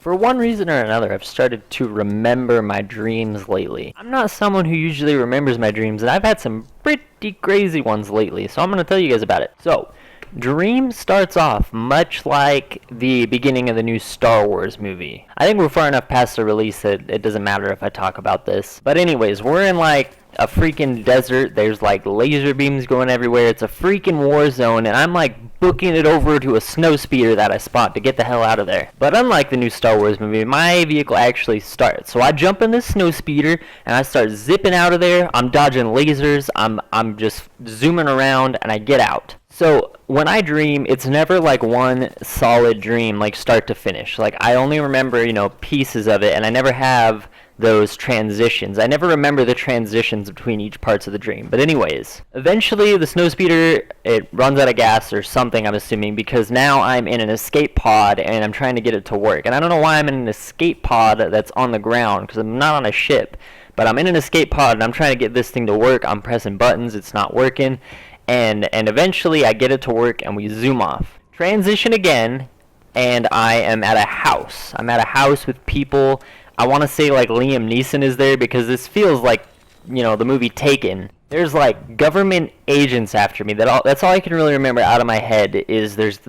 For one reason or another, I've started to remember my dreams lately. I'm not someone who usually remembers my dreams, and I've had some pretty crazy ones lately, so I'm going to tell you guys about it. So, Dream starts off much like the beginning of the new Star Wars movie. I think we're far enough past the release that it doesn't matter if I talk about this. But anyways, we're in like a freaking desert. There's like laser beams going everywhere. It's a freaking war zone, and I'm like booking it over to a snow speeder that I spot to get the hell out of there. But unlike the new Star Wars movie, my vehicle actually starts. So I jump in this snow speeder and I start zipping out of there. I'm dodging lasers. I'm just zooming around, and I get out. So when I dream, it's never like one solid dream, like start to finish. Like I only remember, pieces of it, and I never have those transitions. I never remember the transitions between each parts of the dream. But anyways, eventually the snowspeeder, it runs out of gas or something, I'm assuming, because now I'm in an escape pod and I'm trying to get it to work. And I don't know why I'm in an escape pod that's on the ground, because I'm not on a ship. But I'm in an escape pod and I'm trying to get this thing to work. I'm pressing buttons, it's not working. And eventually I get it to work and we zoom off. Transition again, and I am at a house. I'm at a house with people. I want to say like Liam Neeson is there, because this feels like, the movie Taken. There's like government agents after me. That's all I can really remember out of my head is there's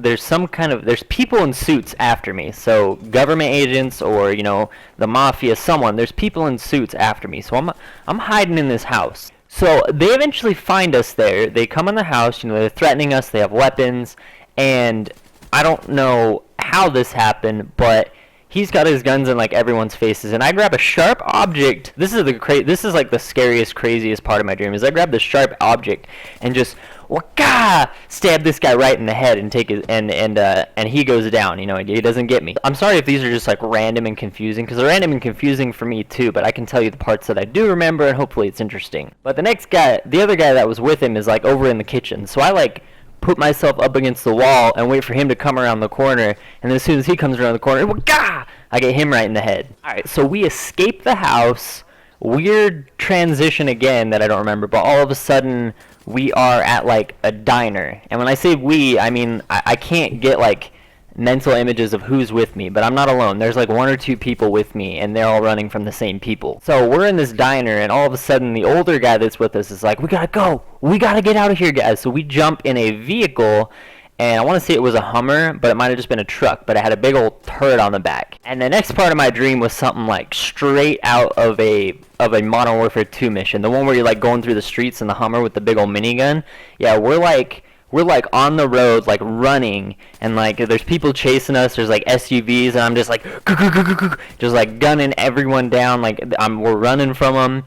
people in suits after me. So government agents or, the mafia, someone. There's people in suits after me. So I'm hiding in this house. So they eventually find us there. They come in the house, they're threatening us, they have weapons, and I don't know how this happened, but he's got his guns in like everyone's faces, and I grab a sharp object. This is like the scariest, craziest part of my dream. Is I grab the sharp object and just stab this guy right in the head and take his and he goes down. He doesn't get me. I'm sorry if these are just like random and confusing, because they're random and confusing for me too. But I can tell you the parts that I do remember, and hopefully it's interesting. But the other guy that was with him is like over in the kitchen. So I like put myself up against the wall and wait for him to come around the corner, and as soon as he comes around the corner, I get him right in the head. Alright, so we escape the house. Weird transition again that I don't remember, but all of a sudden we are at like a diner. And when I say we, I mean I can't get like mental images of who's with me, but I'm not alone. There's like one or two people with me, and they're all running from the same people. So we're in this diner, and all of a sudden the older guy that's with us is like, we gotta go, we gotta get out of here, guys. So we jump in a vehicle, and I want to say it was a Hummer, but it might have just been a truck, but it had a big old turret on the back. And the next part of my dream was something like straight out of a Modern Warfare 2 mission, the one where you're like going through the streets in the Hummer with the big old minigun. Yeah, we're like on the road, like running, and like there's people chasing us. There's like SUVs, and I'm just like just like gunning everyone down. Like we're running from them.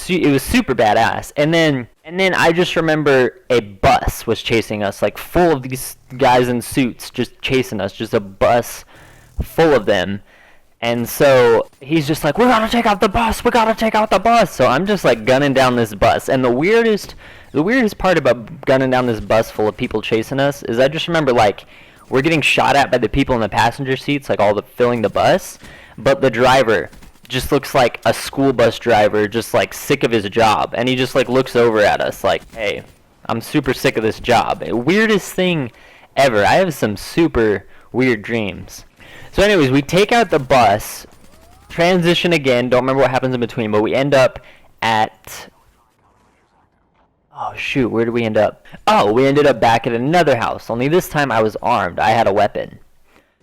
It was super badass. And then I just remember a bus was chasing us, like full of these guys in suits just chasing us, just a bus full of them. And so he's just like, we gotta take out the bus, we gotta take out the bus. So I'm just like gunning down this bus. And the weirdest part about gunning down this bus full of people chasing us is I just remember like we're getting shot at by the people in the passenger seats, like filling the bus, but the driver just looks like a school bus driver, just like sick of his job, and he just like looks over at us like, hey, I'm super sick of this job. Weirdest thing ever. I have some super weird dreams. So anyways, we take out the bus, transition again, don't remember what happens in between, but we end up at, oh shoot, where did we end up? Oh, we ended up back at another house, only this time I was armed. I had a weapon.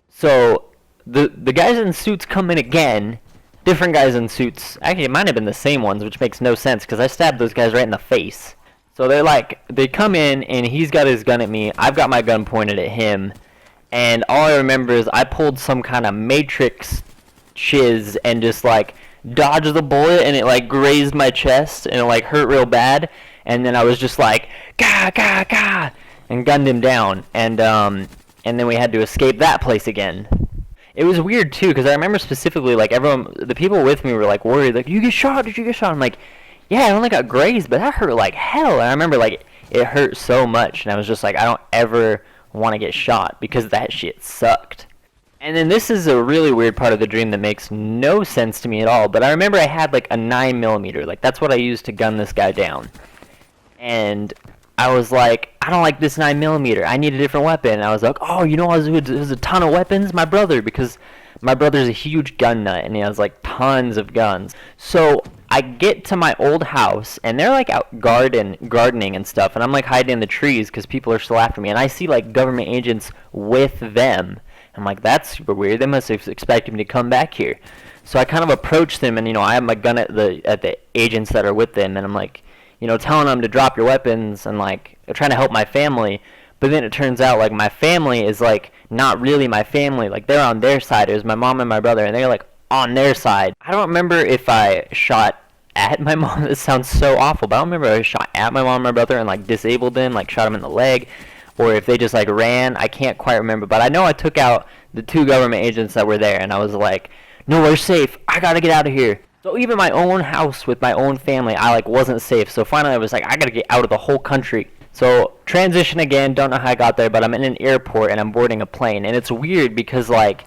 So the guys in suits come in again, different guys in suits. Actually, it might have been the same ones, which makes no sense because I stabbed those guys right in the face. So they come in, and he's got his gun at me. I've got my gun pointed at him. And all I remember is I pulled some kind of Matrix shiz and just like dodged the bullet, and it like grazed my chest, and it like hurt real bad. And then I was just like, gah, and gunned him down. And then we had to escape that place again. It was weird too, because I remember specifically, like, the people with me were like worried, like, did you get shot? I'm like, yeah, I only got grazed, but that hurt like hell. And I remember like it hurt so much, and I was just like, I don't ever want to get shot because that shit sucked. And then this is a really weird part of the dream that makes no sense to me at all, but I remember I had like a 9mm, like that's what I used to gun this guy down. And I was like, I don't like this 9mm. I need a different weapon. And I was like, oh, who's a ton of weapons? My brother, because My brother's a huge gun nut, and he has like tons of guns. So I get to my old house, and they're like out gardening and stuff, and I'm like hiding in the trees because people are still after me, and I see like government agents with them. I'm like, that's super weird. They must have expected me to come back here. So I kind of approach them, and I have my gun at the agents that are with them, and I'm like, telling them to drop your weapons, and like trying to help my family. But then it turns out like my family is like not really my family. Like they're on their side. It was my mom and my brother, and they're like on their side. I don't remember if I shot at my mom. This sounds so awful, but I don't remember if I shot at my mom and my brother and like disabled them, like shot them in the leg, or if they just like ran. I can't quite remember, but I know I took out the 2 government agents that were there, and I was like, no, we're safe. I gotta get out of here. So even my own house with my own family, I like wasn't safe. So finally I was like, I gotta get out of the whole country. So transition again, don't know how I got there, but I'm in an airport and I'm boarding a plane, and it's weird because like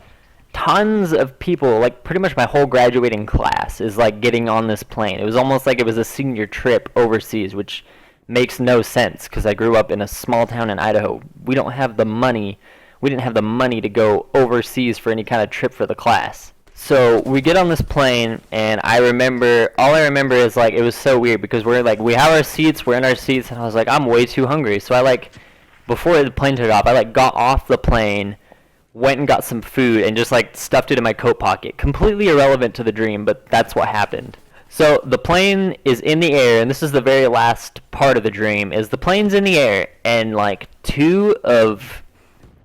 tons of people, like pretty much my whole graduating class is like getting on this plane. It was almost like it was a senior trip overseas, which makes no sense because I grew up in a small town in Idaho. We don't have the money. We didn't have the money to go overseas for any kind of trip for the class. So we get on this plane, and all I remember is like it was so weird because we have our seats, we're in our seats, and I was like, I'm way too hungry. So I like, before the plane took off, I like got off the plane, went and got some food, and just like stuffed it in my coat pocket. Completely irrelevant to the dream, but that's what happened. So the plane is in the air, and this is the very last part of the dream, is the plane's in the air, and like two of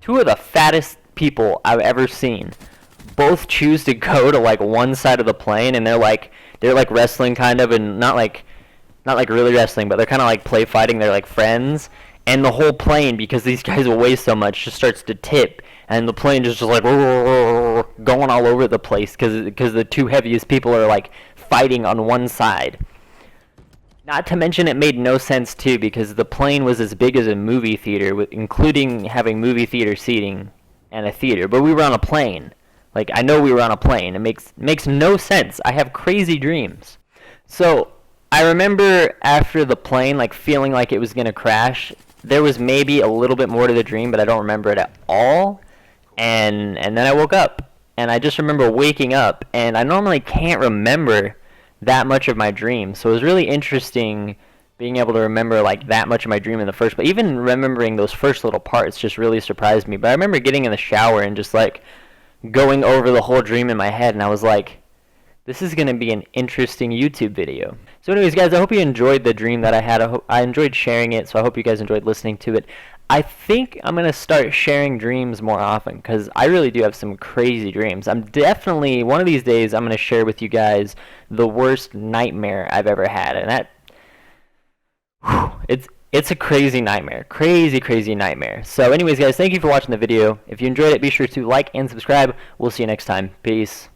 the fattest people I've ever seen both choose to go to like one side of the plane, and they're like wrestling kind of, and not like really wrestling, but they're kind of like play fighting. They're like friends, and the whole plane, because these guys weigh so much, just starts to tip, and the plane just like going all over the place because the 2 heaviest people are like fighting on one side. Not to mention it made no sense too, because the plane was as big as a movie theater, including having movie theater seating and a theater, but we were on a plane. Like, I know we were on a plane. It makes no sense. I have crazy dreams. So I remember after the plane, like feeling like it was gonna crash. There was maybe a little bit more to the dream, but I don't remember it at all. And then I woke up, and I just remember waking up, and I normally can't remember that much of my dream. So it was really interesting being able to remember like that much of my dream in the first. But even remembering those first little parts just really surprised me. But I remember getting in the shower and just like going over the whole dream in my head, and I was like, this is going to be an interesting YouTube video. So anyways, guys, I hope you enjoyed the dream that I had. I enjoyed sharing it, so I hope you guys enjoyed listening to it. I think I'm going to start sharing dreams more often because I really do have some crazy dreams. I'm definitely, one of these days, I'm going to share with you guys the worst nightmare I've ever had, and that, it's a crazy nightmare. Crazy nightmare. So anyways, guys, thank you for watching the video. If you enjoyed it, be sure to like and subscribe. We'll see you next time. Peace.